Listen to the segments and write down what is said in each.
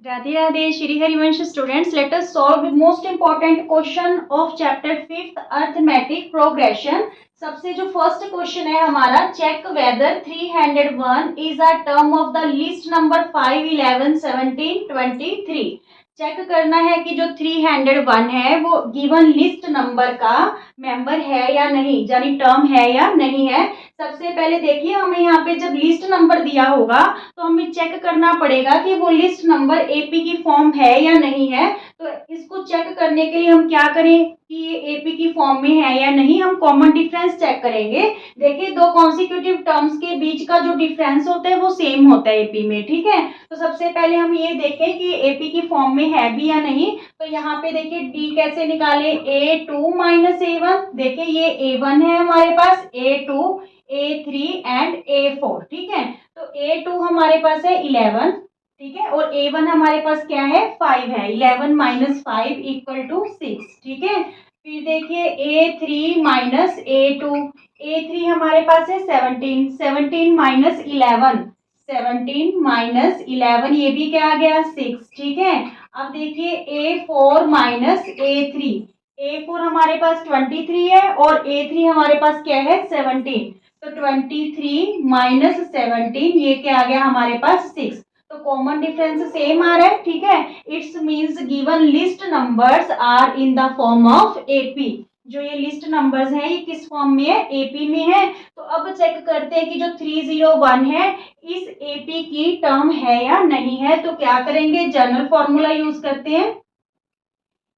Radhe Radhe, Shri Harivansh students, let us solve the most important question of chapter 5th arithmetic progression. सबसे जो first question है हमारा, check whether 301 is a term of the list number 5, 11, 17, 23। Check करना है कि जो 301 है वो गिवन लिस्ट नंबर का मेंबर है या नहीं, यानी टर्म है या नहीं है। सबसे पहले देखिए, हमें यहाँ पे जब लिस्ट नंबर दिया होगा तो हमें चेक करना पड़ेगा कि वो लिस्ट नंबर एपी की फॉर्म है या नहीं है। तो इसको चेक करने के लिए हम क्या करें कि ये एपी की फॉर्म में है या नहीं, हम कॉमन डिफरेंस चेक करेंगे। देखिए, दो कॉन्सिक्यूटिव टर्म्स के बीच का जो डिफरेंस होता है वो सेम होता है एपी में, ठीक है। तो सबसे पहले हम ये देखें कि एपी की फॉर्म में है भी या नहीं। तो यहाँ पे देखिए डी कैसे निकाले, A2 माइनस A1। देखिए ये A1 है हमारे पास, A2, A3 एंड A4, ठीक है। तो A2 हमारे पास है 11, ठीक है, और A1 हमारे पास क्या है, 5 है। 11 माइनस 5 इक्वल टू 6, ठीक है। फिर देखिए A3 माइनस A2, A3 हमारे पास है 17, 17 माइनस 11, 17 माइनस 11, ये भी क्या आ गया, 6, ठीक है। अब देखिए A4 माइनस A3, A4 हमारे पास 23 है और A3 हमारे पास क्या है, 17। तो 23 माइनस 17, ये क्या आ गया हमारे पास, 6। तो कॉमन डिफरेंस सेम आ रहा है, ठीक है। It's means given list numbers are in the form of AP. जो ये लिस्ट नंबर्स हैं ये किस फॉर्म में है, एपी में है। तो अब चेक करते हैं कि जो 301 है इस एपी की टर्म है या नहीं है। तो क्या करेंगे, जनरल फॉर्मूला यूज करते हैं,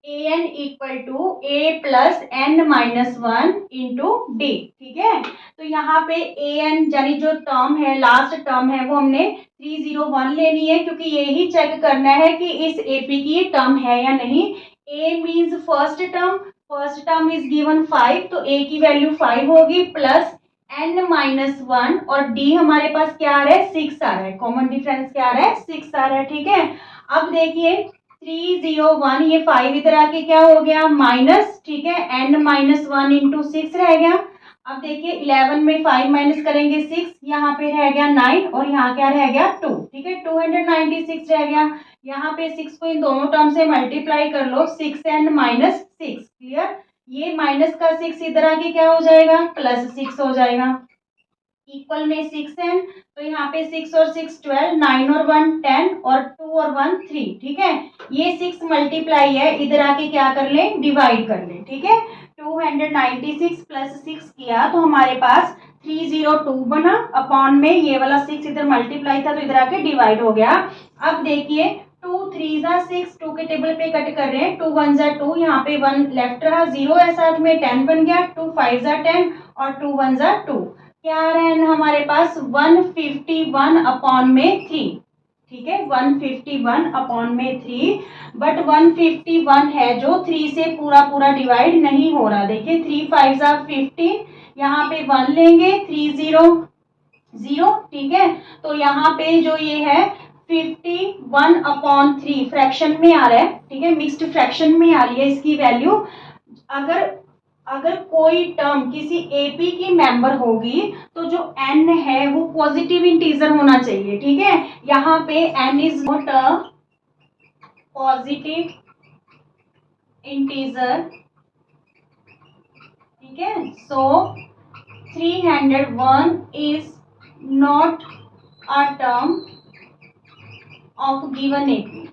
an equal to a plus n minus one into D, ठीक है। तो यहाँ पे an यानी जो टर्म है, लास्ट टर्म है, वो हमने 301 लेनी है, क्योंकि यही चेक करना है कि इस एपी की टर्म है या नहीं। a means first term, first term is given 5, तो a की वैल्यू 5 होगी, प्लस n माइनस वन, और d हमारे पास क्या आ रहा है, 6 आ रहा है। कॉमन डिफरेंस क्या आ रहा है, 6 आ रहा है, ठीक है। अब देखिए 301, ये 5 इधर आके क्या हो गया, माइनस, ठीक है, n माइनस वन इंटू 6 रह गया। अब देखिए 11 में 5 माइनस करेंगे 6, यहाँ पे रह गया 9, और यहाँ क्या रह गया 2, ठीक है, 296 रह गया। यहाँ पे 6 को इन दोनों टर्म से मल्टीप्लाई कर लो, 6n माइनस 6, क्लियर। ये माइनस का 6 इधर आके क्या हो जाएगा, प्लस 6 हो जाएगा, इक्वल में 6n। तो यहाँ पे 6 और 6 12, 9 और 1 10, और 2 और 1 3, ठीक है। ये 6 मल्टीप्लाई है, इधर आके क्या कर ले, डिवाइड कर ले, ठीक है। 296 प्लस 6 किया तो हमारे पास 302 बना, अपॉन में ये वाला 6 इधर मल्टीप्लाई था तो इधर आके डिवाइड हो गया। अब देखिए 2 3 जा 6, 2 के टेबल पे कट कर रहे हैं, 2 1 जा 2, यहाँ पे 1 लेफ्ट रहा, 0 है साथ में, 10 बन गया, 2 5 जा 10, और 2 1 जा 2, क्या आ रहा है हमारे पास, 151 अपॉन में 3, ठीक है, 151 अपॉन में 3। बट 151 है जो 3 से पूरा पूरा डिवाइड नहीं हो रहा। देखिए 3 5 जा 15, यहाँ पे 1 लेंगे, 3 0 0, ठीक है। तो यहाँ पे जो ये है 51 अपॉन 3 फ्रैक्शन में आ रहा है, ठीक है, मिक्स्ड फ्रैक्शन में आ रही है इसकी वैल्यू। अगर अगर कोई टर्म किसी एपी की मेंबर होगी तो जो n है वो पॉजिटिव इंटीजर होना चाहिए, ठीक है। यहाँ पे n is not a positive integer, ठीक है। सो 301 is not a term of given AP,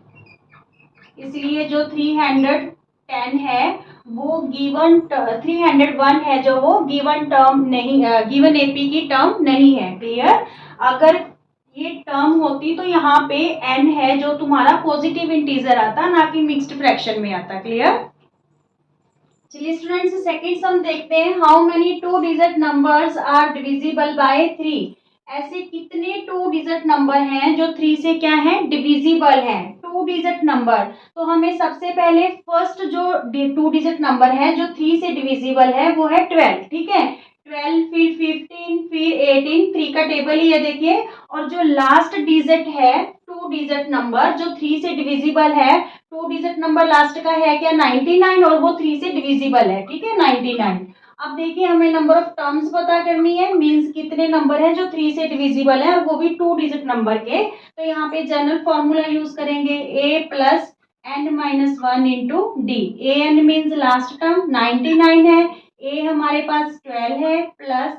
इसलिए जो 310 है वो गिवन 301 है जो वो गिवन टर्म नहीं, गिवन एपी की टर्म नहीं है, क्लियर। अगर ये टर्म होती तो यहाँ पे n है जो तुम्हारा पॉजिटिव इंटीजर आता, ना कि मिक्स्ड फ्रैक्शन में आता, क्लियर। चलिए स्टूडेंट्स सेकंड सम देखते हैं, how many two digit numbers are divisible by 3। ऐसे कितने टू डिजिट नंबर हैं जो 3 से क्या है, डिविजिबल हैं, टू डिजिट नंबर। तो हमें सबसे पहले फर्स्ट जो टू डिजिट नंबर है जो 3 से डिविजिबल है वो है 12, ठीक है। 12, फिर 15, फिर 18, 3 का टेबल ही है देखिए। और जो लास्ट डिजिट है टू डिजिट नंबर जो 3 से डिविजिबल है, टू डिजिट नंबर लास्ट का है क्या, 99, और वो 3 से डिविजिबल है, ठीक है, 99। अब देखिए हमें नंबर ऑफ टर्म्स पता करनी है, मींस कितने नंबर हैं जो 3 से डिविजिबल है और वो भी 2 डिजिट नंबर के। तो यहाँ पे जनरल फॉर्मूला यूज करेंगे a plus n minus one into d. A n means last term 99 है, a हमारे पास 12 है plus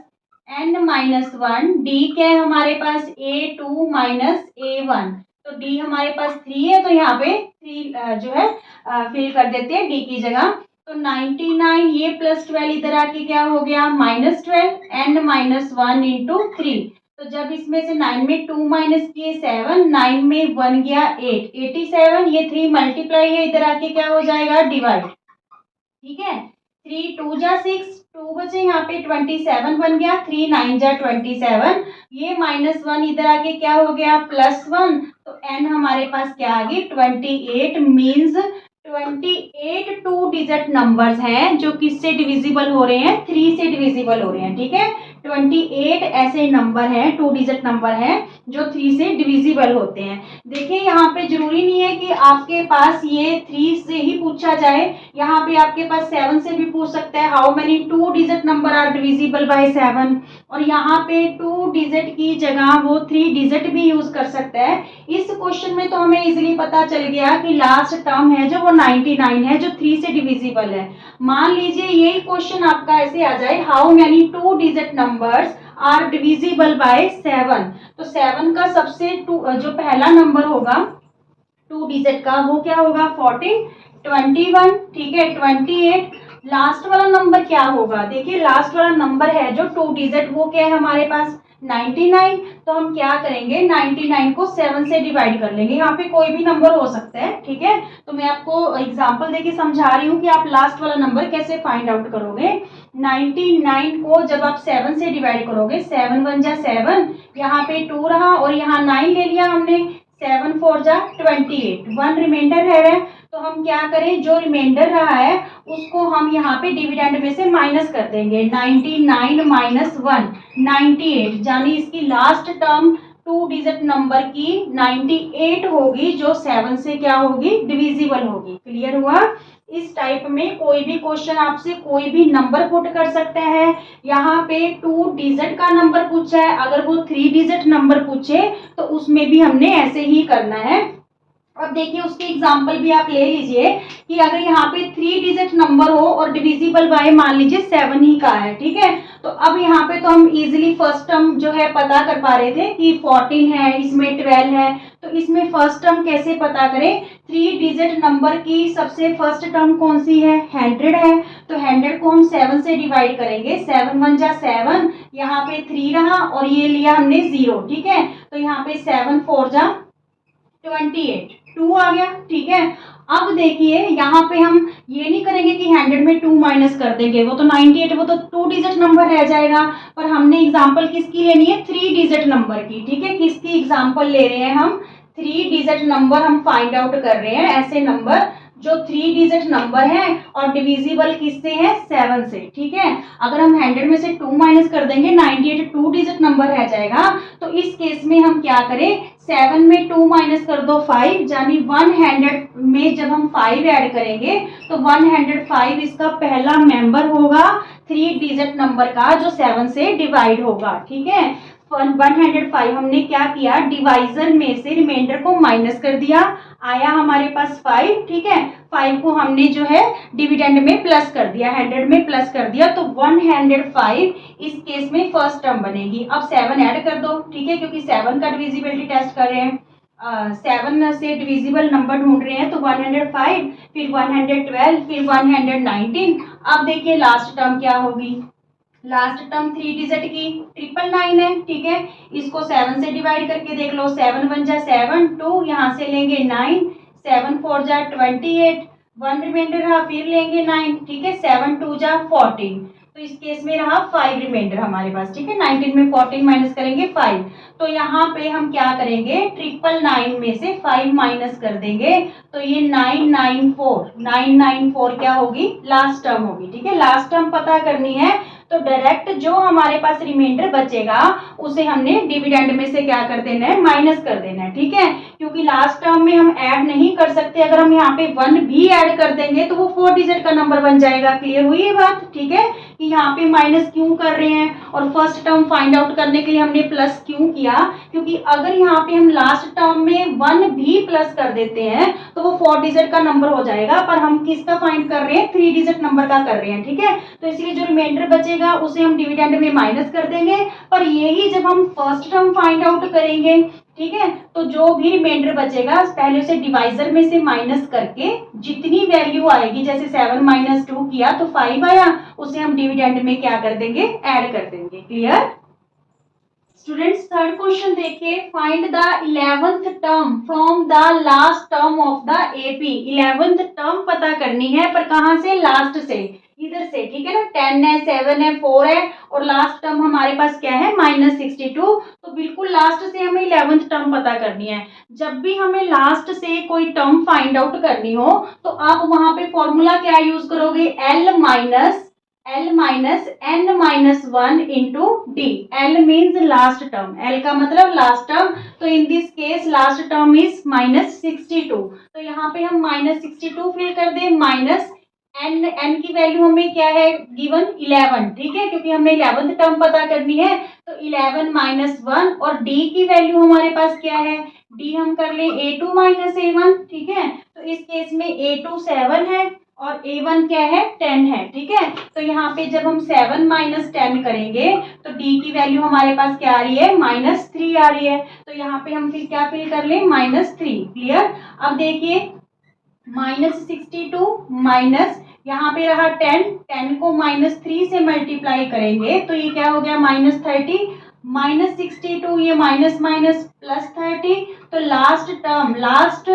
n minus one, d क्या है हमारे पास a2 माइनस a1, तो डी हमारे पास 3 है, तो यहाँ पे 3 जो है फिल कर देते हैं डी की जगह। तो 99 ये प्लस 12 इधर आके क्या हो गया minus 12, n minus one into three. तो जब इसमें से 9 में 2 माइनस किए 7, 9 में 1 गया 8, 87, ये 3 मल्टीप्लाई है इधर आके क्या हो जाएगा डिवाइड। ठीक है, 3 2 जा 6, 2 बचे यहाँ पे 27 बन गया, 3 9 जा 27, ये माइनस वन इधर आके क्या हो गया प्लस वन, तो n हमारे पास क्या आ गई 28, मीन्स 28 टू डिजिट नंबर्स हैं जो किससे डिविजिबल हो रहे हैं 3 से डिविजिबल हो रहे हैं। ठीक है, 28 ऐसे नंबर हैं, टू डिजिट नंबर हैं जो 3 से डिविजिबल होते हैं। देखिए यहाँ पे जरूरी नहीं है कि आपके पास ये 3 से ही पूछा जाए, यहाँ पे आपके पास 7 से भी पूछ सकता है, how many two digit number are divisible by 7, और यहाँ पे 2 डिजिट की जगह वो 3 डिजिट भी यूज कर सकता है। इस क्वेश्चन में तो हमें इजीली पता चल गया कि लास्ट टर्म है जो वो 99 है जो 3 से डिविजिबल है। मान लीजिए यही क्वेश्चन आपका ऐसे आ जाए, how many two digit numbers are divisible by 7, तो 7 का सबसे जो पहला नंबर होगा टू डिजिट का वो क्या होगा 14, 21, ठीक है 28, लास्ट वाला नंबर क्या होगा, देखिए लास्ट वाला नंबर है जो टू डिजिट वो क्या है हमारे पास 99, तो हम क्या करेंगे 99 को 7 से डिवाइड कर लेंगे, यहाँ पे कोई भी नंबर हो सकता है। ठीक है, तो मैं आपको एग्जांपल देके समझा रही हूँ कि आप लास्ट वाला नंबर कैसे फाइंड आउट करोगे। 99 को जब आप 7 से डिवाइड करोगे, 7 1 जा 7, यहाँ पे 2 रहा और यहाँ 9 ले लिया हमने, 7 4 जा 28, 1 रिमाइंडर रह रहा है, तो हम क्या करें जो रिमाइंडर रहा है उसको हम यहाँ पे डिविडेंड में से माइनस कर देंगे, 99 माइनस 1 98, यानी इसकी last term to digit number की 98 होगी जो 7 से क्या होगी डिविजिबल होगी। क्लियर हुआ। इस टाइप में कोई भी क्वेश्चन आपसे कोई भी नंबर पुट कर सकता है, यहाँ पे 2 डिजिट का नंबर पूछा है, अगर वो 3 डिजिट नंबर पूछे तो उसमें भी हमने ऐसे ही करना है। अब देखिए उसके एग्जाम्पल भी आप ले लीजिए कि अगर यहाँ पे 3 डिजिट नंबर हो और डिविजिबल बाय मान लीजिए 7 ही का है, ठीक है, तो अब यहाँ पे तो हम इजीली फर्स्ट टर्म जो है पता कर पा रहे थे कि 14 है, इसमें 12 है, तो इसमें फर्स्ट टर्म कैसे पता करें, 3 डिजिट नंबर की सबसे फर्स्ट टर्म कौन सी है 100 है, तो 100 को हम 7 से डिवाइड करेंगे, 7 1 जा 7, यहाँ पे 3 रहा और ये लिया हमने 0, ठीक है, तो यहाँ पे 7 4 जा 28, 2 आ गया। ठीक है, अब देखिए यहाँ पे हम ये नहीं करेंगे कि 100 में 2 माइनस कर देंगे, वो तो 98, वो तो 2 डिजिट नंबर रह जाएगा, पर हमने एग्जांपल किसकी लेनी है 3 डिजिट नंबर की। ठीक है, किसकी एग्जांपल ले रहे हैं हम 3 डिजिट नंबर हम फाइंड आउट कर रहे हैं, ऐसे नंबर जो 3 डिजिट नंबर है और डिविजिबल किससे है 7 से। ठीक है, अगर हम 100 में से 2 माइनस कर देंगे 98 2 डिजिट नंबर रह जाएगा, तो इस केस में हम क्या करें 7 में 2 माइनस कर दो 5, यानी 100 में जब हम 5 ऐड करेंगे तो 105 इसका पहला मेंबर होगा 3 डिजिट नंबर का जो 7 से डिवाइड होगा। ठीक है, 105 हमने क्या किया डिवाइजर में से रिमाइंडर को माइनस कर दिया, आया हमारे पास 5। ठीक है, 5 को हमने जो है डिविडेंड में प्लस कर दिया, 100 में प्लस कर दिया, तो 105 इस केस में फर्स्ट टर्म बनेगी। अब 7 ऐड कर दो, ठीक है, क्योंकि 7 का डिविजिबिलिटी टेस्ट कर रहे हैं, 7 से डिविजिबल नंबर ढूंढ रहे हैं, तो 105 फिर 112 फिर 119। अब देखिए लास्ट टर्म क्या होगी, लास्ट टर्म 3 डिजिट की 999 है। ठीक है, इसको 7 से डिवाइड करके देख लो, 7 1 जा 7, 2 यहाँ से लेंगे 9, 7 4 जा 28, 1 रिमाइंडर रहा, फिर लेंगे 9, ठीक है, 7 2 जा 14, तो इस केस में रहा 5 रिमाइंडर हमारे पास। ठीक है, 19 में 14 माइनस करेंगे 5, तो यहाँ पे हम क्या करेंगे 999 में से 5 माइनस कर देंगे, तो ये 994 क्या होगी लास्ट टर्म होगी। ठीक है, लास्ट टर्म पता करनी है तो डायरेक्ट जो हमारे पास रिमाइंडर बचेगा उसे हमने डिविडेंड में से क्या कर देना है, माइनस कर देना है, ठीक है। क्योंकि लास्ट टर्म में हम ऐड नहीं कर सकते, अगर हम यहाँ पे 1 भी ऐड कर देंगे तो वो 4 डिजिट का नंबर बन जाएगा। क्लियर हुई ये बात, ठीक है, कि यहाँ पे माइनस क्यों कर रहे हैं और फर्स्ट टर्म फाइंड आउट करने के लिए हमने प्लस क्यों किया, क्योंकि अगर यहाँ पे हम लास्ट टर्म में 1 भी प्लस कर देते हैं तो वो 4 डिजिट का नंबर हो जाएगा, पर हम किसका फाइंड कर रहे हैं, 3 डिजिट नंबर का कर रहे हैं, ठीक है। तो इसलिए जो रिमाइंडर बचेगा उसे हम डिविडेंड में माइनस कर देंगे, पर यही जब हम फर्स्ट टर्म फाइंड आउट करेंगे, ठीक है, तो जो भी रिमाइंडर बचेगा पहले उसे डिवाइजर में से माइनस करके जितनी वैल्यू आएगी, जैसे 7 माइनस 2 किया तो 5 आया, उसे हम डिविडेंड में क्या कर देंगे, ऐड कर देंगे। क्लियर स्टूडेंट्स, थर्ड क्वेश्चन देखिए, find the 11th term from the last term of the AP. 11th term पता करनी है, पर कहां से, लास्ट से, इधर से, ठीक है ना। 10 है, 7 है, 4 है और लास्ट टर्म हमारे पास क्या है, -62। तो बिल्कुल लास्ट से हमें 11th टर्म पता करनी है। जब भी हमें लास्ट से कोई टर्म फाइंड आउट करनी हो तो आप वहां पे फॉर्मूला क्या यूज करोगे, L minus n minus 1 into D. L means last term, L का मतलब लास्ट टर्म, तो in this case last term is -62। तो यहाँ पे हम -62 फिल कर दे, माइनस n की वैल्यू हमें क्या है गिवन, 11, ठीक है, क्योंकि हमें 11th टर्म पता करनी है। तो 11 माइनस 1 और d की वैल्यू हमारे पास क्या है, d हम कर ले a2 माइनस a1, ठीक है। तो इस केस में a2 7 है और a1 क्या है, 10 है, ठीक है। तो यहाँ पे जब हम 7 माइनस 10 करेंगे तो d की वैल्यू हमारे पास क्या आ रही है, -3 आ रही है। तो यहाँ पे हम फिर क्या फिल कर ले, -3। क्लियर, अब देखिए -62 माइनस यहाँ पे रहा 10 को -3 से मल्टीप्लाई करेंगे तो ये क्या हो गया, -30, -62, ये माइनस माइनस +30। तो लास्ट टर्म, लास्ट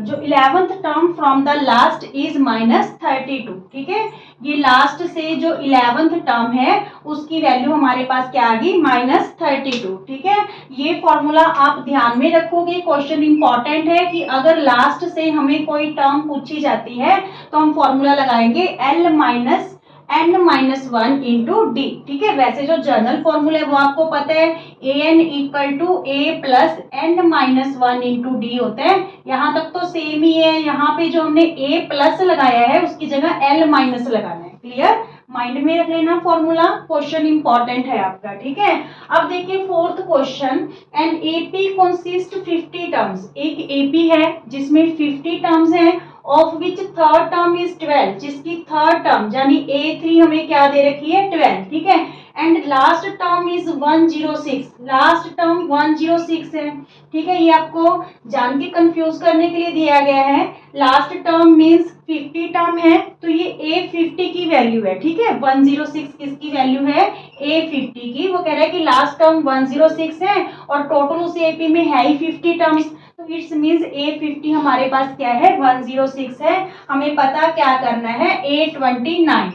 जो 11th term from the last is -32, ठीक है। ये लास्ट से जो 11th टर्म है उसकी वैल्यू हमारे पास क्या आ गई, -32, ठीक है। ये फॉर्मूला आप ध्यान में रखोगे, क्वेश्चन इंपॉर्टेंट है कि अगर लास्ट से हमें कोई टर्म पूछी जाती है तो हम फॉर्मूला लगाएंगे L minus n minus 1 into D, ठीक है। वैसे जो जर्नल फॉर्मूला है वो आपको पता है, an equal to a plus n minus 1 into d होता है। यहाँ तक तो सेम ही है, यहाँ पे जो हमने a प्लस लगाया है उसकी जगह l माइनस लगाना है। क्लियर, माइंड में रख लेना फॉर्मूला, क्वेश्चन इंपॉर्टेंट है आपका, ठीक है। अब देखिए fourth question, an AP consist 50 terms. एक एपी है जिसमें 50 टर्म्स हैं, of which third term is 12, जिसकी थर्ड टर्म यानी A3 हमें क्या दे रखी है, 12, ठीक है। And last term is 106, last term 106 है, ठीक है। ये आपको जान के कंफ्यूज करने के लिए दिया गया है। लास्ट टर्म मीन्स 50 टर्म है तो ये A50 की वैल्यू है, ठीक है। 106 किसकी वैल्यू है, A50 की। वो कह रहा है कि लास्ट टर्म 106 है और टोटल उस एपी में है ही 50 टर्म्स, तो इट्स मीन्स A50 हमारे पास क्या है, 106 है। हमें पता क्या करना है, A29,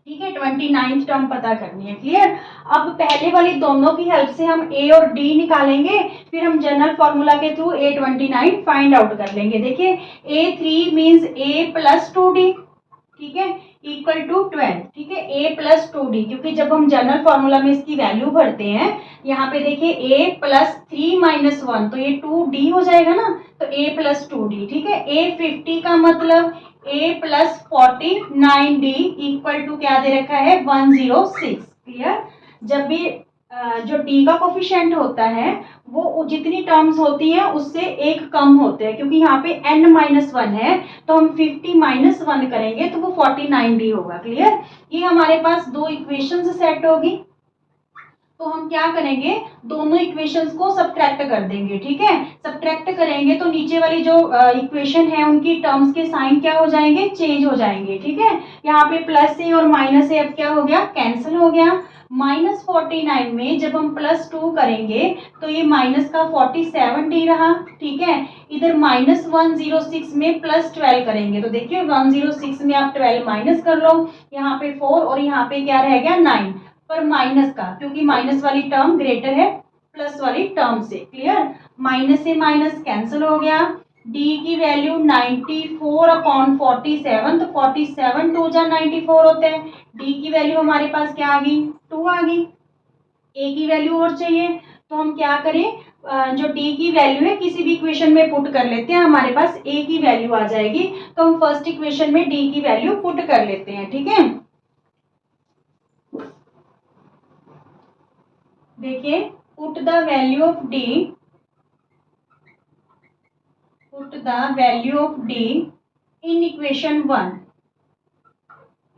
ठीक है, 29th टर्म पता करनी है। क्लियर, अब पहले वाली दोनों की हेल्प से हम A और D निकालेंगे, फिर हम जनरल फॉर्मूला के थ्रू A29 फाइंड आउट कर लेंगे। देखिए A3 means A plus 2D, ठीक है, इक्वल टू 12, ठीक है, A प्लस 2D, क्योंकि जब हम जनरल फॉर्मूला में इसकी वैल्यू भरते हैं, यहाँ पे देखिए A प्लस 3 माइनस 1 तो ये 2D हो जाएगा ना, तो A प्लस 2D, ठीक है। A50 का मतलब A plus 49D equal to क्या दे रखा है, 106। क्लियर, जब भी जो D का कोफिशिएंट होता है वो जितनी टर्म्स होती हैं उससे एक कम होते हैं, क्योंकि यहाँ पे n माइनस 1 है तो हम 50 माइनस 1 करेंगे तो वो 49D होगा। क्लियर, ये हमारे पास दो इक्वेशंस सेट होगी, तो हम क्या करेंगे, दोनों इक्वेशंस को सब्ट्रैक्ट कर देंगे, ठीक है। सब्ट्रैक्ट करेंगे तो नीचे वाली जो इक्वेशन है उनकी टर्म्स के साइन क्या हो जाएंगे, चेंज हो जाएंगे, ठीक है। यहाँ पे प्लस ए और माइनस ए अब क्या हो गया, कैंसिल हो गया। -49 में जब हम +2 करेंगे तो ये माइनस का 47D रहा, ठीक है। इधर -106 में +12 करेंगे तो देखिए 106 में आप 12 माइनस कर लो, यहाँ पे 4 और यहाँ पे क्या रह गया, 9, पर माइनस का, क्योंकि माइनस वाली टर्म ग्रेटर है प्लस वाली टर्म से। क्लियर, माइनस से माइनस कैंसिल हो गया, डी की वैल्यू 94/47, तो 47 2 जा 94 होते हैं। डी की वैल्यू हमारे पास क्या आ गई, 2 आ गई। ए की वैल्यू और चाहिए, तो हम क्या करें, जो डी की वैल्यू है किसी भी इक्वेशन में पुट कर लेते हैं, हमारे पास ए की वैल्यू आ जाएगी। तो हम फर्स्ट इक्वेशन में डी की वैल्यू पुट कर लेते हैं, ठीक है। देखिए, put the value of D, put the value of D in equation 1,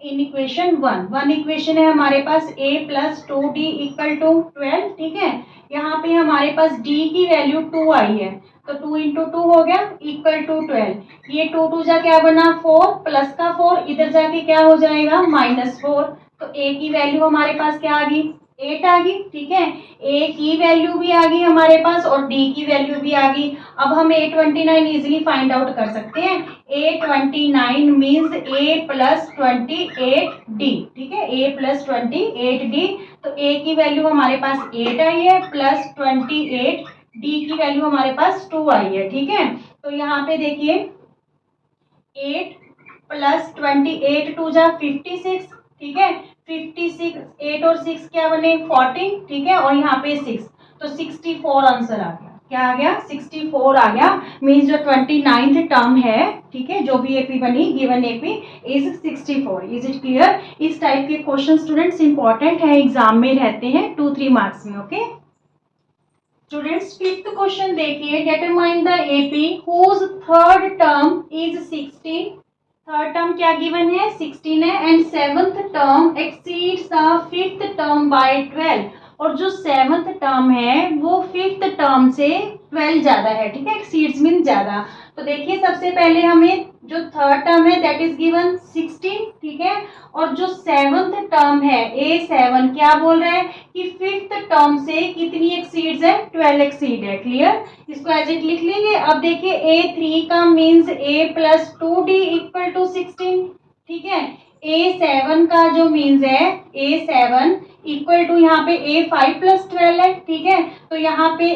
in equation 1 equation है हमारे पास a plus 2d equal to 12, ठीक है। यहाँ पे हमारे पास d की वैल्यू 2 आई है, तो 2 इंटू 2 हो गया इक्वल टू 12। ये 2 2 जा क्या बना 4, प्लस का 4 इधर जाके क्या हो जाएगा -4। तो a की वैल्यू हमारे पास क्या आ गई, 8 आ गई, ठीक है। a की वैल्यू भी आ गई हमारे पास और d की वैल्यू भी आ गई। अब हम a29 इजिली फाइंड आउट कर सकते हैं। a29 means a plus 28d, ठीक है, a प्लस 28d। तो a की वैल्यू हमारे पास 8 आई है प्लस 28, d की वैल्यू हमारे पास 2 आई है, ठीक है। तो यहाँ पे देखिए 8 प्लस 28 2 जा 56, ठीक है। 56, 8 और 6 क्या बने 14, ठीक है, और यहाँ पे 6, तो 64 आंसर आ गया। क्या आ गया, 64 आ गया। मीन्स जो 29th टर्म है, ठीक है, जो भी एपी बनी, given AP is 64। Is it clear? इस टाइप के क्वेश्चन स्टूडेंट्स इंपॉर्टेंट है, एग्जाम में रहते हैं 2-3 मार्क्स में। ओके स्टूडेंट्स, फिफ्थ क्वेश्चन देखिए, determine the AP whose third term is 16। Third term क्या गिवन है, 16 है, and seventh term exceeds the fifth term by 12। और जो सेवंथ टर्म है वो फिफ्थ टर्म से 12 ज्यादा है, ठीक है, एक्सीड्स मीन ज्यादा। तो देखिए सबसे पहले हमें जो थर्ड टर्म है दैट इज गिवन 16, ठीक है, और जो सेवंथ टर्म है A7 क्या बोल रहा है कि फिफ्थ टर्म से कितनी एक्सीड्स है, 12 एक्सीड है। क्लियर? इसको एज इट लिख लेंगे। अब देखिए A3 का means A plus 2D equal to 16, ठीक है। A7 का जो मीन्स है A7 इक्वल टू यहाँ पे A5 प्लस 12 है, ठीक है। तो यहाँ पे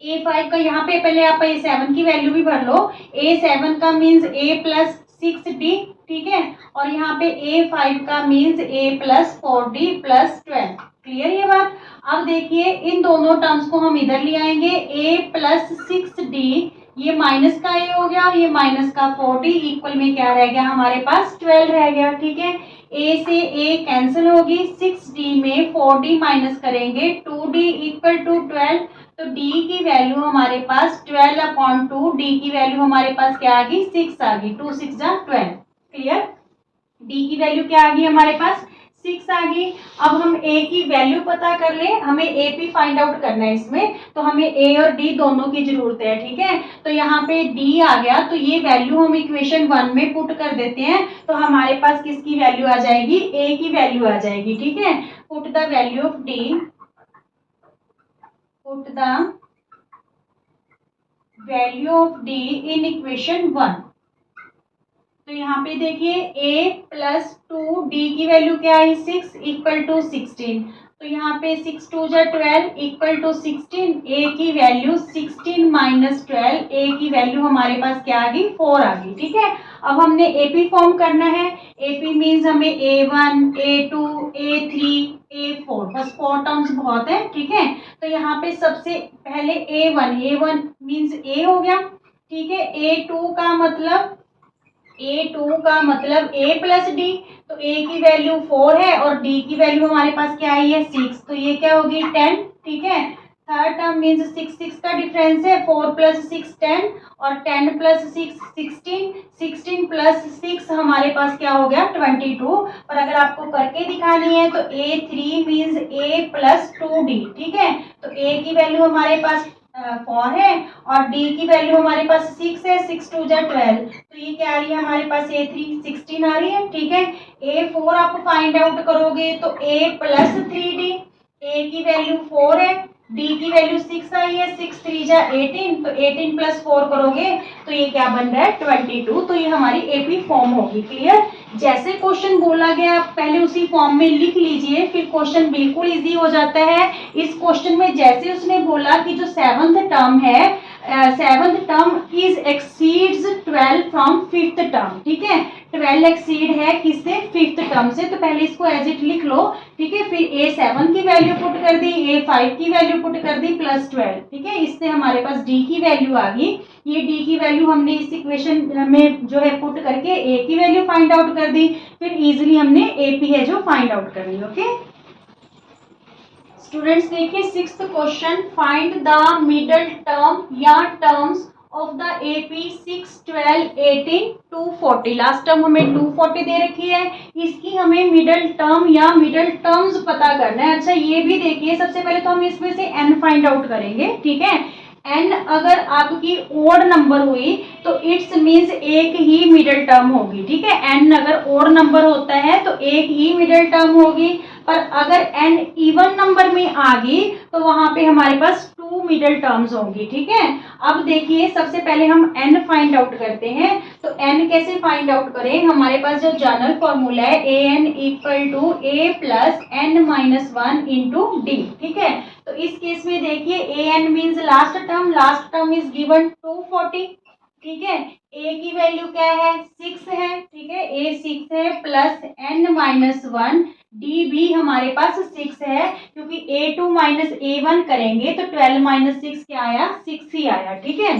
A5 का यहाँ पे पहले आप A7 की वैल्यू भी भर लो। A7 का मीन्स A प्लस 6D, ठीक है, और यहाँ पे A5 का means A plus 4D plus 12। Clear ये बात? अब देखिए इन दोनों टर्म्स को हम इधर ले आएंगे। A प्लस 6D, ये माइनस का A हो गया और ये माइनस का 4D, इक्वल में क्या रह गया हमारे पास 12 रह गया, ठीक है। A से A कैंसिल होगी, 6D में 4D माइनस करेंगे, 2D इक्वल टू 12। तो D की वैल्यू हमारे पास 12/2, D की वैल्यू हमारे पास क्या आ गई 6 आ गई, 2 6 जा 12। क्लियर? D की वैल्यू क्या आ गई हमारे पास 6 आ गई। अब हम A की वैल्यू पता कर ले, हमें AP फाइंड आउट करना है इसमें, तो हमें A और D दोनों की जरूरत है, ठीक है। तो यहाँ पे D आ गया, तो ये वैल्यू हम इक्वेशन 1 में पुट कर देते हैं, तो हमारे पास किसकी वैल्यू आ जाएगी, A की वैल्यू आ जाएगी, ठीक है। Put the value of D, put the value of D in equation 1। तो यहाँ पे देखिए A प्लस 2D की वैल्यू क्या है 6 इक्वल टू 16। तो यहाँ पे 6 2 जा 12 इक्वल टू 16। A की वैल्यू 16 माइनस 12, A की वैल्यू हमारे पास क्या आ गई 4 आ गई, ठीक है। अब हमने AP फॉर्म करना है। AP मीन्स हमें A1 A2 A3 A4, बस 4 टर्म्स बहुत है, ठीक है। तो यहाँ पे सबसे पहले A1 मीन्स A हो गया, ठीक है। A2 का मतलब A प्लस D, तो A की वैल्यू 4 है और D की वैल्यू हमारे पास क्या आई है 6, तो ये क्या होगी 10, ठीक है। थर्ड टर्म मीन्स 6 का डिफरेंस है, 4 प्लस 6 10 और 10 प्लस 6 16, 16 प्लस 6 हमारे पास क्या हो गया 22। और अगर आपको करके दिखानी है तो A3 means A plus 2D, ठीक है। तो A की वैल्यू हमारे पास 4 है और D की वैल्यू हमारे पास 6 है, 6 2 जा 12, तो ये क्या आ रही है हमारे पास A3 16 आ रही है, ठीक है। A4 आप फाइंड आउट करोगे तो A प्लस 3D, A की वैल्यू 4 है, D की वैल्यू 6 आई है, 6 3 जा 18, तो 18 प्लस 4 करोगे तो ये क्या बन रहा है 22। तो ये हमारी AP फॉर्म होगी। क्लियर? जैसे क्वेश्चन बोला गया पहले उसी फॉर्म में लिख लीजिए, फिर क्वेश्चन बिल्कुल इजी हो जाता है। इस क्वेश्चन में जैसे उसने बोला कि जो सेवंथ टर्म है seventh term is exceeds 12 from fifth term, ठीक है। 12 एक्सीड है किससे, फिफ्थ टर्म से, तो पहले इसको एज इट लिख लो, ठीक है। फिर A7 की वैल्यू पुट कर दी, A5 की वैल्यू पुट कर दी प्लस 12, ठीक है। इससे हमारे पास D की वैल्यू आ गई। ये D की वैल्यू हमने इस इक्वेशन में जो है पुट करके A की वैल्यू फाइंड आउट कर दी, फिर इजीली हमने AP है जो फाइंड आउट कर ली। ओके स्टूडेंट्स, देखिए sixth question, find the middle term या terms of the AP 6, 12, 18, 240। Last term हमें 240 दे रखी है, इसकी हमें मिडल टर्म या मिडल टर्म्स पता करना है। अच्छा ये भी देखिए, सबसे पहले तो हम इसमें से n फाइंड आउट करेंगे, ठीक है। n अगर आपकी ओड नंबर हुई तो इट्स मीन्स एक ही मिडल टर्म होगी, ठीक है। n अगर ओड नंबर होता है तो एक ही मिडल टर्म होगी, पर अगर n इवन नंबर में आ गई तो वहां पे हमारे पास 2 मिडल टर्म्स होंगी, ठीक है। अब देखिए सबसे पहले हम n फाइंड आउट करते हैं, तो n कैसे फाइंड आउट करें, हमारे पास जो जनरल फॉर्मूला है an equal to a plus n minus 1 into D, ठीक है। तो इस केस में देखिए an means last term is given 240, ठीक है। a की वैल्यू क्या है, 6 है, ठीक है। a 6 है प्लस n माइनस 1, d भी हमारे पास 6 है, क्योंकि a2 माइनस a1 करेंगे तो 12 माइनस 6 क्या आया, 6 ही आया, ठीक है।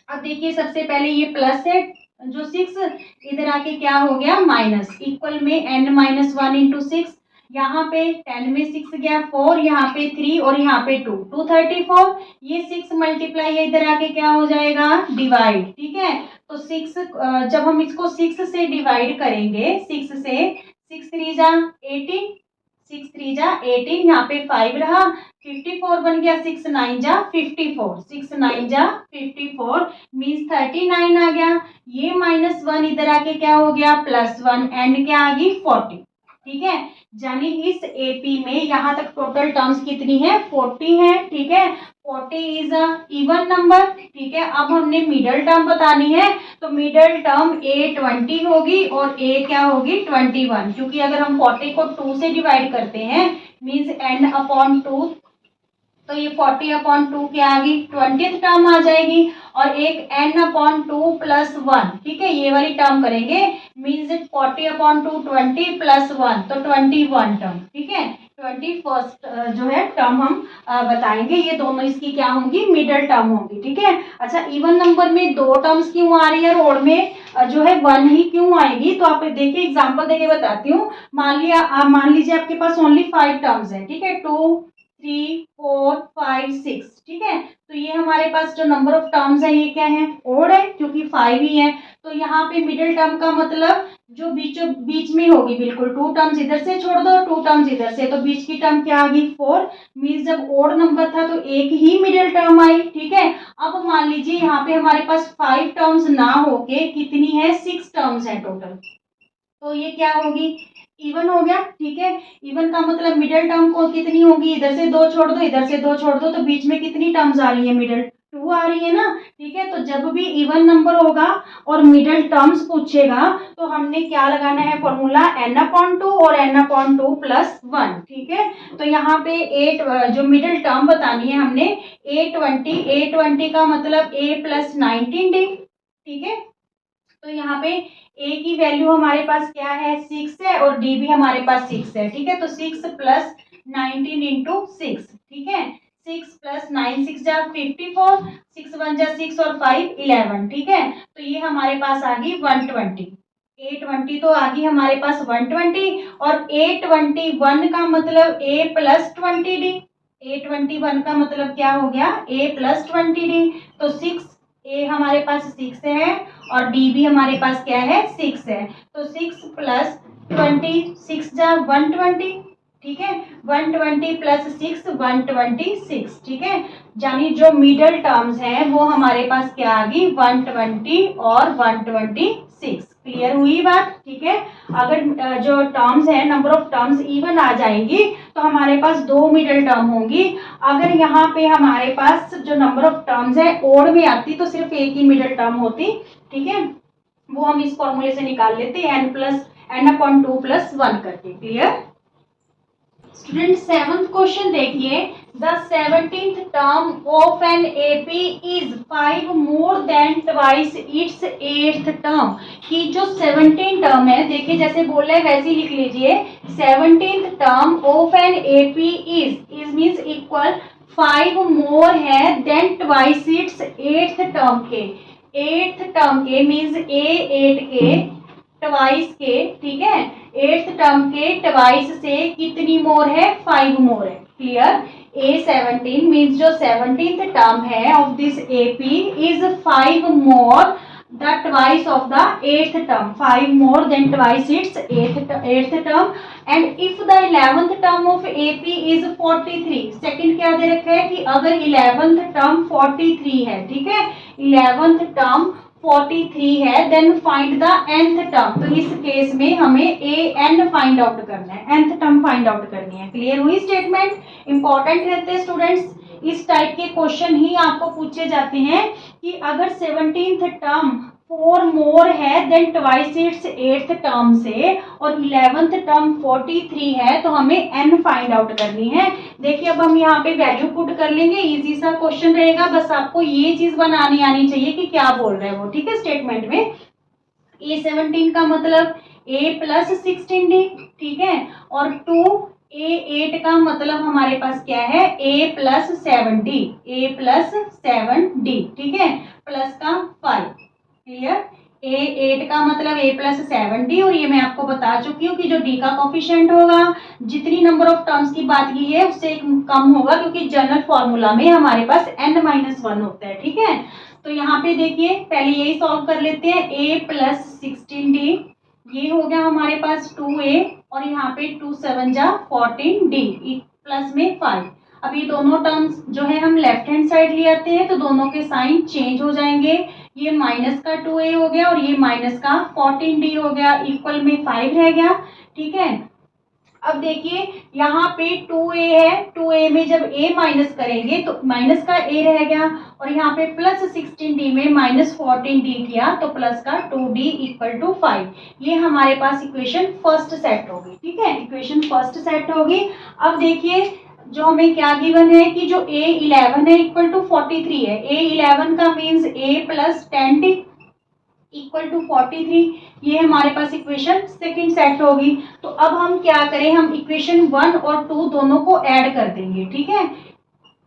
अब देखिए सबसे पहले ये प्लस है, जो 6 इधर आके क्या हो गया माइनस, इक्वल में n माइनस 1 इंटू 6, यहाँ पे 10 में 6 गया 4, यहाँ पे 3 और यहाँ पे 2, 234। ये 6 मल्टीप्लाई इधर आके क्या हो जाएगा, डिवाइड, ठीक है। तो 6 जब हम इसको 6 से डिवाइड करेंगे, 6 से, 6 3 जा 18, 6 3 जा 18, यहाँ पे 5 रहा, 54 बन गया, 6 9 जा 54, 6 9 जा 54 मीन्स 39 आ गया। ये माइनस 1 इधर आके क्या हो गया, प्लस 1, एंड क्या आ गई 40, ठीक है। यानी इस AP में यहाँ तक टोटल टर्म्स कितनी है, 40 है, ठीक है। 40 इज अ इवन नंबर, ठीक है। अब हमने मिडल टर्म बतानी है, तो मिडल टर्म A 20 होगी और A क्या होगी 21, क्योंकि अगर हम 40 को 2 से डिवाइड करते हैं मीन्स n अपॉन 2, तो ये 40 अपॉन 2 क्या आ गई, 20th टर्म आ जाएगी, और एक n अपॉन 2 प्लस 1, ठीक है। ये वाली टर्म करेंगे मीन्स 40 अपॉन 2 20 प्लस 1 तो 21 टर्म, ठीक है। 21st जो है टर्म हम बताएंगे, ये दोनों इसकी क्या होंगी, मिडल टर्म होंगी, ठीक है। अच्छा इवन नंबर में 2 टर्म्स क्यों आ रही है, और ओड में जो है 1 ही क्यों आएगी, तो आप देखिए एग्जाम्पल देके बताती हूँ। मान लीजिए आपके पास ओनली 5 टर्म्स है, ठीक है, 2 3 4 5 6, ठीक है। तो ये हमारे पास जो नंबर ऑफ टर्म्स है ये क्या है, ओड है, क्योंकि 5 ही है। तो यहाँ पे मिडिल टर्म का मतलब जो बीच में होगी, बिल्कुल 2 टर्म्स इधर से छोड़ दो, 2 टर्म्स इधर से, तो बीच की टर्म क्या आ गई 4, मीन्स जब ओड नंबर था तो एक ही मिडिल टर्म आई, ठीक है। अब मान लीजिए यहाँ पे हमारे पास 5 टर्म्स ना होके कितनी है, 6 टर्म्स है टोटल, तो ये क्या होगी, इवन हो गया, ठीक है। इवन का मतलब मिडिल टर्म को कितनी होगी, इधर से 2 छोड़ दो, इधर से 2 छोड़ दो, तो बीच में कितनी टर्म्स आ रही है, मिडिल 2 आ रही है ना, ठीक है। तो जब भी इवन नंबर होगा और मिडिल टर्म्स पूछेगा तो हमने क्या लगाना है फॉर्मूला, n/2 और n/2 प्लस 1, ठीक है। तो यहाँ पे 8 जो मिडिल टर्म बतानी है हमने, A20 का मतलब A प्लस 19D, ठीक है। तो यहाँ पे A की वैल्यू हमारे पास क्या है, 6 है, और D भी हमारे पास 6 है, ठीक है। तो 6 प्लस 19 इंटू 6, ठीक है। 6 प्लस 9 6 जा 54, 6 1 जा 6 और 5 11, ठीक है। तो ये हमारे पास आ गई 120, A20 तो आ गई हमारे पास 120, और A21 का मतलब A प्लस 20D, A21 का मतलब क्या हो गया, A प्लस 20D। तो 6 A हमारे पास 6 है और D भी हमारे पास क्या है, 6 है। तो 6 प्लस 20, 6 जा 120, ठीक है। 120 प्लस 6 126, ठीक है। यानी जो मिडल टर्म्स हैं वो हमारे पास क्या आ गई, 120 और 126। क्लियर हुई बात, ठीक है। अगर जो टर्म्स है, नंबर ऑफ टर्म्स इवन आ जाएंगी तो हमारे पास 2 मिडल टर्म होंगी। अगर यहाँ पे हमारे पास जो नंबर ऑफ टर्म्स है ओड में आती तो सिर्फ एक ही मिडल टर्म होती, ठीक है। वो हम इस फॉर्मूले से निकाल लेते हैं, n/2 प्लस 1 करके। क्लियर स्टूडेंट सेवंथ क्वेश्चन देखिए, the 17th term of an AP is 5 more than twice its 8th term. की जो 17 टर्म है, देखिए जैसे बोल रहे हैं वैसे ही लिख लीजिए। 17th term of an AP is means equal 5 मोर है then twice its 8th term के। 8th टर्म के मीन्स ए 8 के ट्वाइस के, ठीक है, 8th टर्म के ट्वाइस से कितनी मोर है, 5 मोर है। क्लियर। A17 मीन्स जो 17th टर्म है of this AP is 5 more the twice of the 8th term, 5 more than twice its 8th term. And if the 11th term of AP is 43, second क्या दे रखा है कि अगर 11th term 43 है, ठीक है, 11th टर्म 43 है, then find the nth term. तो इस केस में हमें an फाइंड आउट करना है, nth टर्म फाइंड आउट करनी है। क्लियर हुई स्टेटमेंट। इंपॉर्टेंट रहते हैं स्टूडेंट्स, इस टाइप के क्वेश्चन ही आपको पूछे जाते हैं कि अगर 17th टर्म 4 मोर है then twice its 8th term से और 11th टर्म 43 है, तो हमें n फाइंड आउट करनी है। देखिए अब हम यहाँ पे वैल्यू पुट कर लेंगे, इजी सा क्वेश्चन रहेगा, बस आपको ये चीज बनानी आनी चाहिए कि क्या बोल रहे हैं वो, ठीक है। स्टेटमेंट में A17 का मतलब A प्लस 16D, ठीक है, और 2A8 का मतलब हमारे पास क्या है, A plus 7D, A plus 7D, ठीक है, प्लस का 5। क्लियर। A8 का मतलब A प्लस 7D, और ये मैं आपको बता चुकी हूँ कि जो D का कोफिशिएंट होगा, जितनी नंबर ऑफ टर्म्स की बात की है उससे कम होगा, क्योंकि जनरल फॉर्मूला में हमारे पास n-1 होता है, ठीक है। तो यहाँ पे देखिए पहले यही सॉल्व कर लेते हैं। A प्लस 16D, ये हो गया हमारे पास 2A, और यहाँ पे 2 7 जा 14D प्लस में 5। अब ये दोनों टर्म्स जो है हम लेफ्ट हैंड साइड ले आते हैं, तो दोनों के साइन चेंज हो जाएंगे। ये माइनस का 2A हो गया और ये माइनस का 14D हो गया, इक्वल में 5 रह गया, ठीक है। अब देखिए यहाँ पे 2A है, 2A में जब A माइनस करेंगे तो माइनस का A रह गया, और यहाँ पे प्लस 16D में माइनस 14D किया तो प्लस का 2D इक्वल टू 5। ये हमारे पास इक्वेशन फर्स्ट सेट होगी, ठीक है, इक्वेशन फर्स्ट सेट होगी। अब देखिए जो हमें क्या गिवन है कि जो A11 है इक्वल टू 43 है। A11 का means A plus 10D equal to 43, ये हमारे पास इक्वेशन सेकंड सेट होगी। तो अब हम क्या करें, हम इक्वेशन 1 और 2 दोनों को ऐड कर देंगे, ठीक है।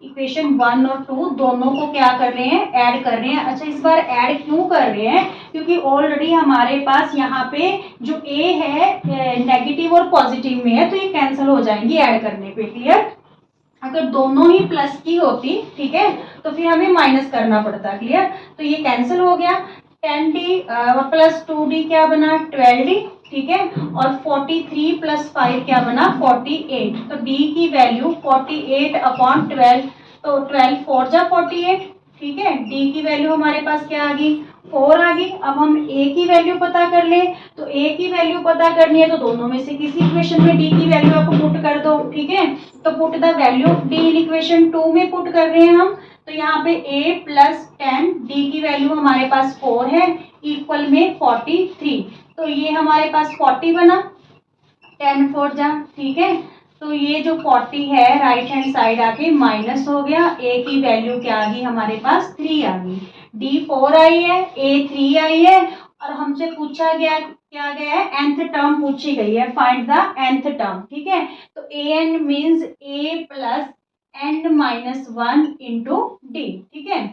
इक्वेशन 1 और 2 दोनों को क्या कर रहे हैं, ऐड कर रहे हैं। अच्छा इस बार ऐड क्यों कर रहे हैं, क्योंकि ऑलरेडी हमारे पास यहाँ पे जो A है नेगेटिव और पॉजिटिव में है, तो ये कैंसिल हो जाएंगी ऐड करने पे। क्लियर। अगर दोनों ही प्लस की होती, ठीक है, तो फिर हमें माइनस करना पड़ता। क्लियर। तो ये कैंसिल हो गया। 10D प्लस 2D क्या बना, 12D, ठीक है, और 43 प्लस 5 क्या बना, 48। तो D की वैल्यू 48 अपॉन 12, तो 12 4 जा 48, ठीक है। D की वैल्यू हमारे पास क्या आ गई, 4 आ गई। अब हम A की वैल्यू पता कर ले, तो A की वैल्यू पता करनी है तो दोनों में से किसी इक्वेशन में D की वैल्यू आप पुट कर दो, ठीक है। तो put the value of D in equation 2 में पुट कर रहे हैं हम, तो यहाँ पे A प्लस 10, D की वैल्यू हमारे पास 4 है, इक्वल में 43। तो ये हमारे पास 40 बना, 10 4 जा, ठीक है। तो ये जो 40 है राइट हैंड साइड आके माइनस हो गया। A की वैल्यू क्या आ गई हमारे पास, 3 आ गई। D 4 आई है, A 3 आई है, और हमसे पूछा गया क्या गया है, nth टर्म पूछी गई है, फाइंड द nth टर्म, ठीक है। तो an means A plus n-1 into D, ठीक है।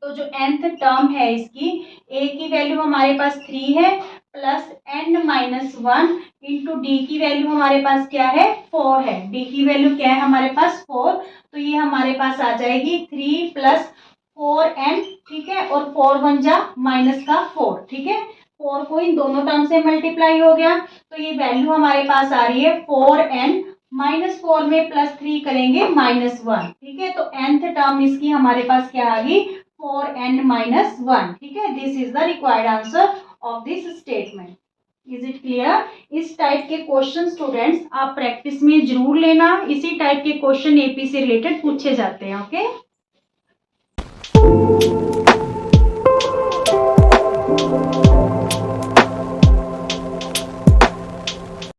तो जो nth टर्म है इसकी, A की वैल्यू हमारे पास 3 है, प्लस n-1 इंटू D की वैल्यू हमारे पास क्या है, 4 है। D की वैल्यू क्या है हमारे पास, 4, तो ये हमारे पास आ जाएगी 3 प्लस 4n, ठीक है, और 4 1 जा माइनस का 4, ठीक है। 4 को इन दोनों टर्म से मल्टीप्लाई हो गया, तो ये वैल्यू हमारे पास आ रही है 4n, माइनस 4 में प्लस 3 करेंगे -1, ठीक है। तो nth टर्म इसकी हमारे पास क्या आ गई, 4n-1, ठीक है। This is the required answer of this statement. Is it clear. इस टाइप के क्वेश्चन स्टूडेंट्स आप प्रैक्टिस में जरूर लेना, इसी टाइप के क्वेश्चन एपी से रिलेटेड पूछे जाते हैं। ओके।